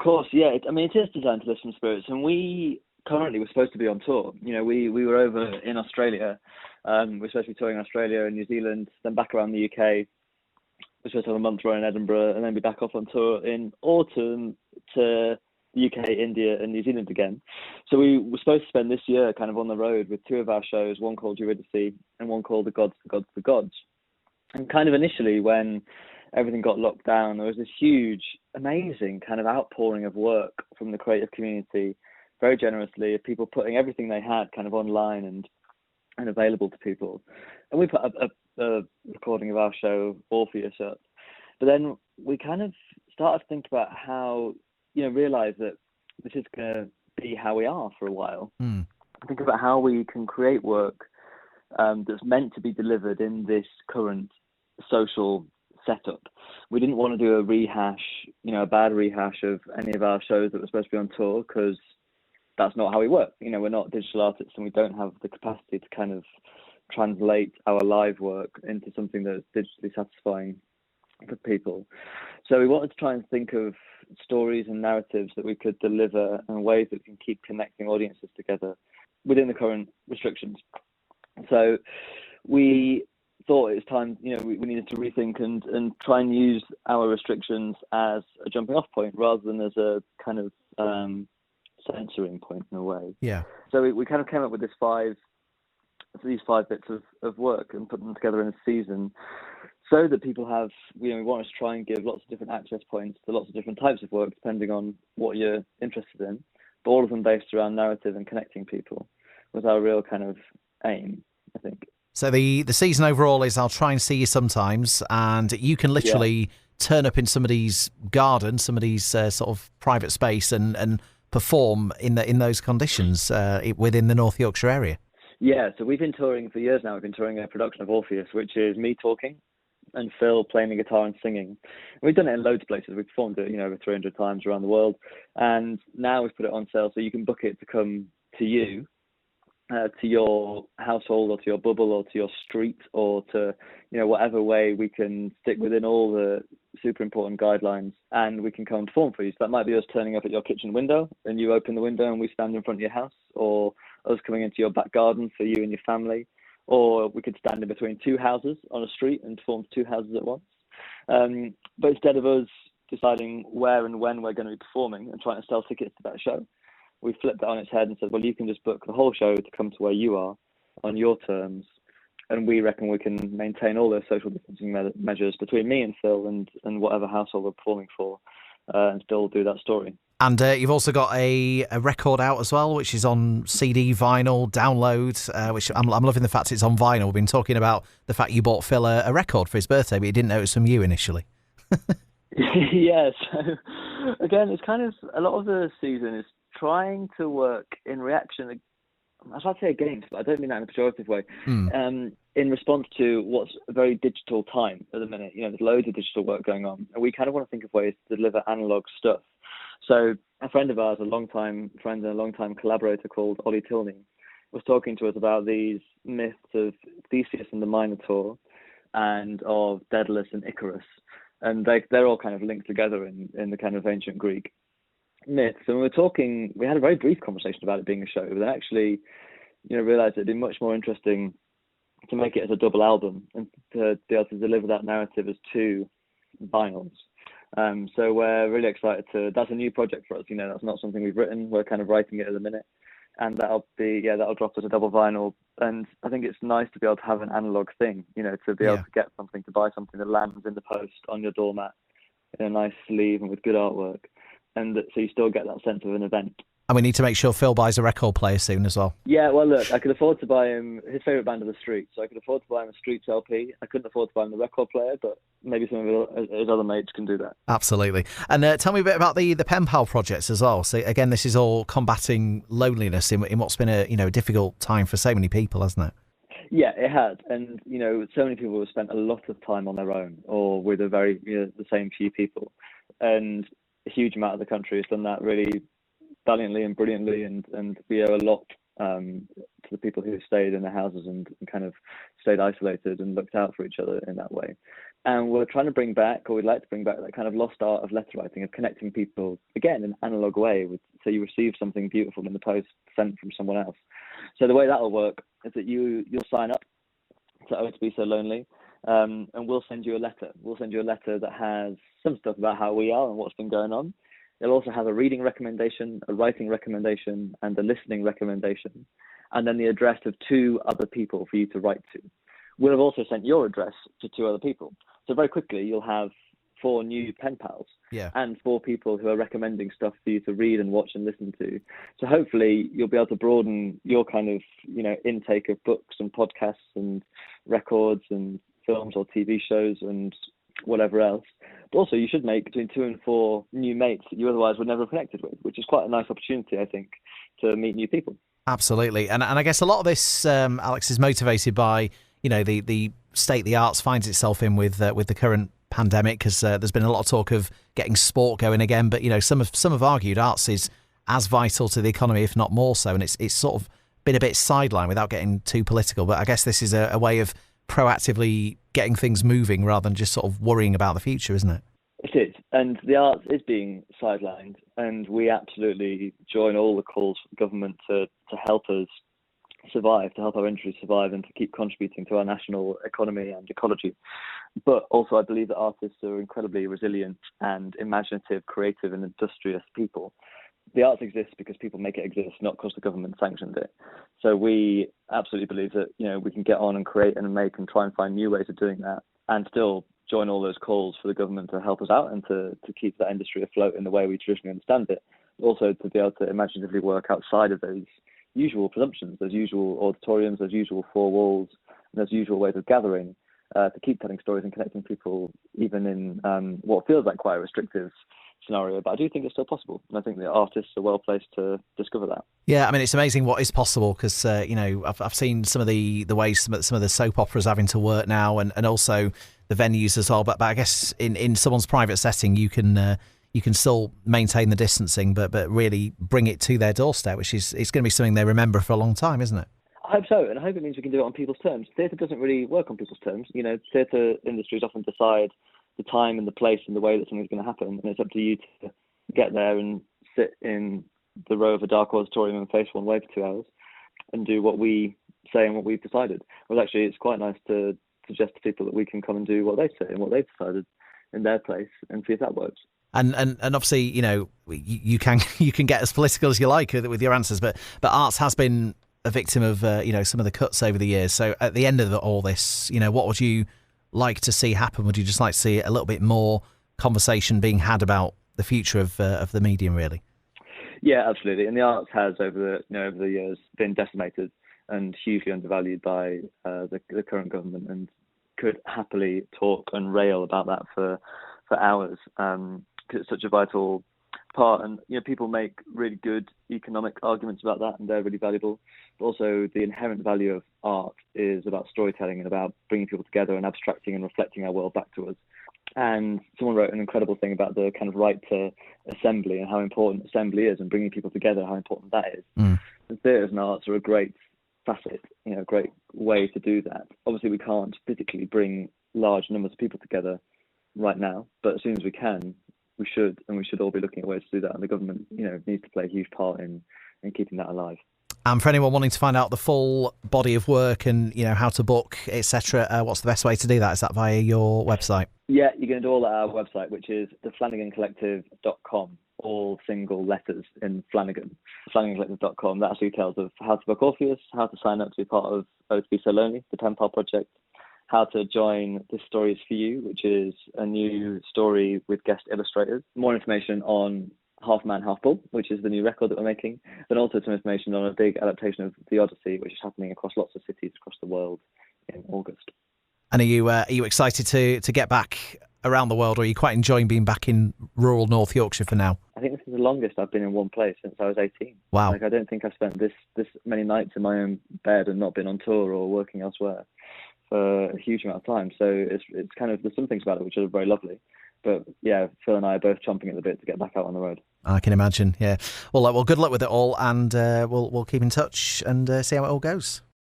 course, yeah. It is designed to lift some spirits, and we currently we're supposed to be on tour. We were over in Australia. We're supposed to be touring Australia and New Zealand, then back around the UK. We're supposed to have a month run in Edinburgh, and then be back off on tour in autumn to the UK, India, and New Zealand again. So we were supposed to spend this year kind of on the road with two of our shows, one called Eurydice and one called The Gods, The Gods, The Gods. And kind of initially, when everything got locked down, there was this huge, amazing kind of outpouring of work from the creative community, very generously, of people putting everything they had kind of online and available to people. And we put a recording of our show, Orpheus, up. But then we kind of started to think about how, realize that this is going to be how we are for a while. Think about how we can create work that's meant to be delivered in this current social setup. We didn't want to do a rehash, a bad rehash of any of our shows that were supposed to be on tour, because that's not how we work. We're not digital artists, and we don't have the capacity to kind of translate our live work into something that's digitally satisfying for people. So we wanted to try and think of stories and narratives that we could deliver in ways that can keep connecting audiences together within the current restrictions. So we thought it was time, we needed to rethink and try and use our restrictions as a jumping off point rather than as a kind of censoring point in a way. Yeah. So we kind of came up with these five bits of work and put them together in a season, so that people have, we want to try and give lots of different access points to lots of different types of work depending on what you're interested in, but all of them based around narrative and connecting people was our real kind of aim, I think. So the season overall is I'll try and see you sometimes, and you can literally turn up in somebody's garden, somebody's sort of private space, and perform in those conditions within the North Yorkshire area. Yeah, so we've been touring for years now. We've been touring a production of Orpheus, which is me talking and Phil playing the guitar and singing. We've done it in loads of places. We've performed it, over 300 times around the world. And now we've put it on sale so you can book it to come to you, to your household or to your bubble or to your street or to, whatever way we can stick within all the super important guidelines, and we can come and perform for you. So that might be us turning up at your kitchen window and you open the window and we stand in front of your house, or us coming into your back garden for you and your family. Or we could stand in between two houses on a street and perform two houses at once. But instead of us deciding where and when we're going to be performing and trying to sell tickets to that show, we flipped that on its head and said, well, you can just book the whole show to come to where you are on your terms. And we reckon we can maintain all those social distancing measures between me and Phil and whatever household we're performing for, and still do that story. And you've also got a record out as well, which is on CD, vinyl, download, which I'm loving the fact it's on vinyl. We've been talking about the fact you bought Phil a record for his birthday, but you didn't know it was from you initially. Yeah, so again, it's kind of, a lot of the season is trying to work in reaction, I'd like to say against, but I don't mean that in a pejorative way, in response to what's a very digital time at the minute. There's loads of digital work going on, and we kind of want to think of ways to deliver analog stuff. So a friend of ours, a long-time friend and a long-time collaborator called Ollie Tilney, was talking to us about these myths of Theseus and the Minotaur and of Daedalus and Icarus. And they're all kind of linked together in the kind of ancient Greek myths. And we had a very brief conversation about it being a show, but then actually, realised it'd be much more interesting to make it as a double album and to be able to deliver that narrative as two vinyls. So we're really excited that's a new project for us. That's not something we've written. We're kind of writing it at the minute, and that'll drop as a double vinyl. And I think it's nice to be able to have an analog thing, to be able to get something, to buy something that lands in the post on your doormat in a nice sleeve and with good artwork. And so you still get that sense of an event. And we need to make sure Phil buys a record player soon as well. Yeah, well, look, I could afford to buy him his favourite band of the street, so I could afford to buy him a Streets LP. I couldn't afford to buy him the record player, but maybe some of his other mates can do that. Absolutely. And tell me a bit about the pen pal projects as well. So again, this is all combating loneliness in what's been a difficult time for so many people, hasn't it? Yeah, it has. And, so many people have spent a lot of time on their own or with the same few people. And a huge amount of the country has done that really valiantly and brilliantly, and we owe a lot to the people who stayed in their houses and kind of stayed isolated and looked out for each other in that way. And we're trying to bring back, or we'd like to bring back, that kind of lost art of letter writing, of connecting people, again, in an analogue way. So you receive something beautiful in the post sent from someone else. So the way that will work is that you'll sign up to Oh To Be So Lonely, and we'll send you a letter. We'll send you a letter that has some stuff about how we are and what's been going on. It'll also have a reading recommendation, a writing recommendation, and a listening recommendation, and then the address of 2 other people for you to write to. We'll have also sent your address to 2 other people. So very quickly, you'll have 4 new pen pals, and 4 people who are recommending stuff for you to read and watch and listen to. So hopefully you'll be able to broaden your kind of, intake of books and podcasts and records and films or TV shows and whatever else. But also you should make between 2 and 4 new mates that you otherwise would never have connected with, which is quite a nice opportunity, I think, to meet new people. Absolutely. And I guess a lot of this, Alex, is motivated by, the state the arts finds itself in with the current pandemic, because there's been a lot of talk of getting sport going again, but some have argued arts is as vital to the economy, if not more so, and it's sort of been a bit sidelined without getting too political. But I guess this is a way of proactively getting things moving rather than just sort of worrying about the future, isn't it? It is, and the arts is being sidelined, and we absolutely join all the calls for the government to help us survive, to help our industry survive, and to keep contributing to our national economy and ecology. But also I believe that artists are incredibly resilient and imaginative, creative and industrious people. The arts exists because people make it exist, not because the government sanctioned it. So we absolutely believe that, we can get on and create and make and try and find new ways of doing that, and still join all those calls for the government to help us out and to keep that industry afloat in the way we traditionally understand it. Also to be able to imaginatively work outside of those usual presumptions, those usual auditoriums, those usual 4 walls, and those usual ways of gathering, to keep telling stories and connecting people, even in what feels like quite a restrictive scenario. But I do think it's still possible, and I think the artists are well placed to discover that. Yeah, I mean, it's amazing what is possible, because I've seen some of the ways some of the soap operas having to work now, and also the venues as well. But I guess in someone's private setting, you can still maintain the distancing, but really bring it to their doorstep, which is it's going to be something they remember for a long time, isn't it? I hope so, and I hope it means we can do it on people's terms. Theatre doesn't really work on people's terms. Theatre industries often decide the time and the place and the way that something's going to happen, and it's up to you to get there and sit in the row of a dark auditorium and face one way for 2 hours and do what we say and what we've decided. Well, actually, it's quite nice to suggest to people that we can come and do what they say and what they've decided in their place and see if that works. And obviously, you can get as political as you like with your answers, but arts has been a victim of some of the cuts over the years. So at the end of all this, what would you like to see happen? Would you just like to see a little bit more conversation being had about the future of the medium, really? Yeah, absolutely. And the arts has over the years been decimated and hugely undervalued by the current government, and could happily talk and rail about that for hours. Because it's such a vital part, and people make really good economic arguments about that, and they're really valuable. But also the inherent value of art is about storytelling and about bringing people together and abstracting and reflecting our world back to us. And someone wrote an incredible thing about the kind of right to assembly and how important assembly is, and bringing people together, how important that is. And theatres and arts are a great facet, a great way to do that. Obviously we can't physically bring large numbers of people together right now, but as soon as we can, we should all be looking at ways to do that, and the government, needs to play a huge part in keeping that alive. And for anyone wanting to find out the full body of work and how to book, etc., what's the best way to do that? Is that via your website? Yeah, you're going to do all at our website, which is theflanagancollective.com, all single letters in Flanagan. FlanaganCollective.com. That actually tells of how to book Orpheus, how to sign up to be part of Oh To Be So Lonely, the pen pal project, how to join This Story Is For You, which is a new story with guest illustrators. More information on Half Man, Half Bull, which is the new record that we're making, and also some information on a big adaptation of The Odyssey, which is happening across lots of cities across the world in August. And are you excited to get back around the world, or are you quite enjoying being back in rural North Yorkshire for now? I think this is the longest I've been in one place since I was 18. Wow. I don't think I've spent this many nights in my own bed and not been on tour or working elsewhere for a huge amount of time. So it's kind of, there's some things about it which are very lovely. But yeah, Phil and I are both chomping at the bit to get back out on the road. I can imagine, yeah. Well, good luck with it all, and we'll keep in touch and see how it all goes.